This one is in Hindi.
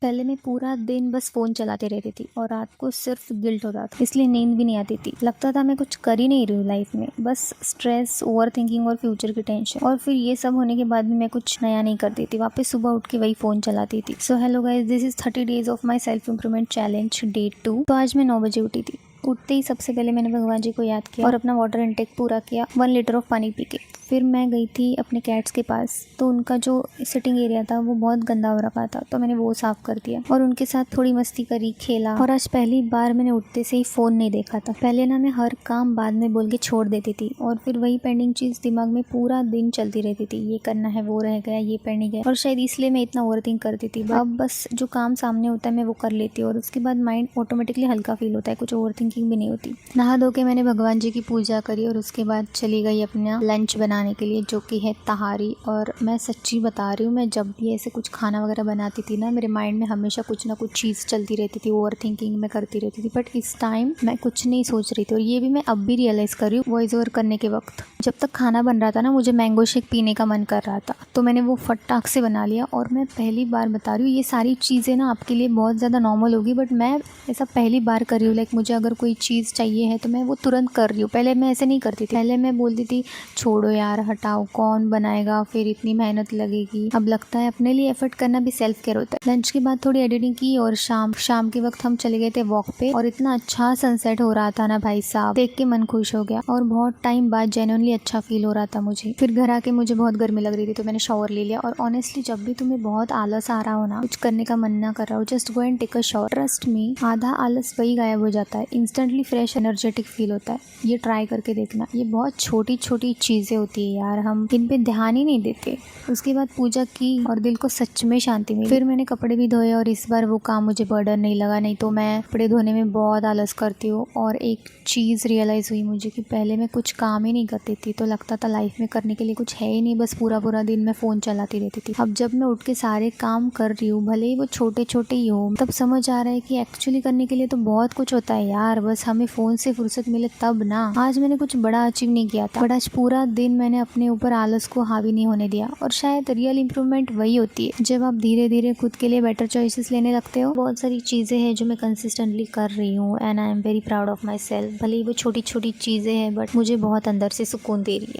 पहले मैं पूरा दिन बस फ़ोन चलाते रहती थी और रात को सिर्फ गिल्ट होता था, इसलिए नींद भी नहीं आती थी। लगता था मैं कुछ कर ही नहीं रही हूँ लाइफ में, बस स्ट्रेस, ओवर थिंकिंग और फ्यूचर की टेंशन। और फिर ये सब होने के बाद भी मैं कुछ नया नहीं करती थी, वापस सुबह उठ के वही फ़ोन चलाती थी। So hello guys, this is 30 days of my self improvement challenge day 2। तो आज मैं 9 बजे उठी थी। उठते ही सबसे पहले मैंने भगवान जी को याद किया और अपना वाटर इनटेक पूरा किया 1 लीटर ऑफ पानी पी के। फिर मैं गई थी अपने कैट्स के पास, तो उनका जो सिटिंग एरिया था वो बहुत गंदा हो रखा था, तो मैंने वो साफ़ कर दिया और उनके साथ थोड़ी मस्ती करी, खेला। और आज पहली बार मैंने उठते से ही फ़ोन नहीं देखा था। पहले ना मैं हर काम बाद में बोल के छोड़ देती थी और फिर वही पेंडिंग चीज़ दिमाग में पूरा दिन चलती रहती थी, ये करना है, वो रह गया, ये पेंडिंग है, और शायद इसलिए मैं इतना ओवरथिंक करती थी। अब बस जो काम सामने होता है मैं वो कर लेती हूँ और उसके बाद माइंड ऑटोमेटिकली हल्का फील होता है, कुछ ओवरथिंकिंग भी नहीं होती। नहा धो के मैंने भगवान जी की पूजा करी और उसके बाद चली गई अपना लंच बनाने के लिए, जो कि है तहारी। और मैं सच्ची बता रही हूँ, मैं जब भी ऐसे कुछ खाना वगैरह बनाती थी ना, मेरे माइंड में हमेशा कुछ ना कुछ चीज़ चलती रहती थी, ओवर थिंकिंग मैं करती रहती थी। बट इस टाइम मैं कुछ नहीं सोच रही थी और ये भी मैं अब भी रियलाइज़ कर रही हूँ वॉइस ओवर करने के वक्त। जब तक खाना बन रहा था ना, मुझे मैंगो शेक पीने का मन कर रहा था, तो मैंने वो फटाक से बना लिया। और मैं पहली बार बता रही हूँ, ये सारी चीज़ें ना आपके लिए बहुत ज़्यादा नॉर्मल होगी, बट मैं ऐसा पहली बार कर रही हूँ। लाइक मुझे अगर कोई चीज़ चाहिए है तो मैं वो तुरंत कर रही हूँ। पहले मैं ऐसे नहीं करती थी, पहले मैं बोलती थी छोड़ो यार, हटाओ, कौन बनाएगा, फिर इतनी मेहनत लगेगी। अब लगता है अपने लिए एफर्ट करना भी सेल्फ केयर होता है। लंच के बाद थोड़ी एडिटिंग की और शाम के वक्त हम चले गए थे वॉक पे, और इतना अच्छा सनसेट हो रहा था ना भाई साहब, देख के मन खुश हो गया और बहुत टाइम बाद जेन्युइनली अच्छा फील हो रहा था मुझे। फिर घर आके मुझे बहुत गर्मी लग रही थी, तो मैंने शावर ले लिया। और ऑनेस्टली जब भी तुम्हें बहुत आलस आ रहा हो ना, कुछ करने का मन ना कर रहा हो, just go and take a shower. Trust me, आधा आलस वही गायब हो जाता है, इंस्टेंटली फ्रेश एनर्जेटिक फील होता है। ये ट्राई करके देखना, ये बहुत छोटी छोटी चीज़ें होती है यार, हम इन पे ध्यान ही नहीं देते। उसके बाद पूजा की और दिल को सच में शांति मिली। फिर मैंने कपड़े भी धोए और इस बार वो काम मुझे बर्डन नहीं लगा, नहीं तो मैं कपड़े धोने में बहुत आलस करती हूँ। और एक चीज़ रियलाइज़ हुई मुझे कि पहले मैं कुछ काम ही नहीं करती थी, तो लगता था लाइफ में करने के लिए कुछ है ही नहीं, बस पूरा पूरा दिन मैं फ़ोन चलाती रहती थी। अब जब मैं उठ के सारे काम कर रही हूँ, भले ही वो छोटे छोटे ही हो, तब समझ आ रहा है कि एक्चुअली करने के लिए तो बहुत कुछ होता है यार, बस हमें फ़ोन से फुर्सत मिले तब ना। आज मैंने कुछ बड़ा अचीव नहीं किया था, बट आज पूरा दिन मैंने अपने ऊपर आलस को हावी नहीं होने दिया। और शायद रियल इंप्रूवमेंट वही होती है जब आप धीरे धीरे खुद के लिए बेटर चॉइसेस लेने लगते हो। बहुत सारी चीज़ें हैं जो मैं कंसिस्टेंटली कर रही हूँ and I am very proud of my self. भले ही वो छोटी छोटी चीज़ें हैं, बट मुझे बहुत अंदर से सुकून दे रही है।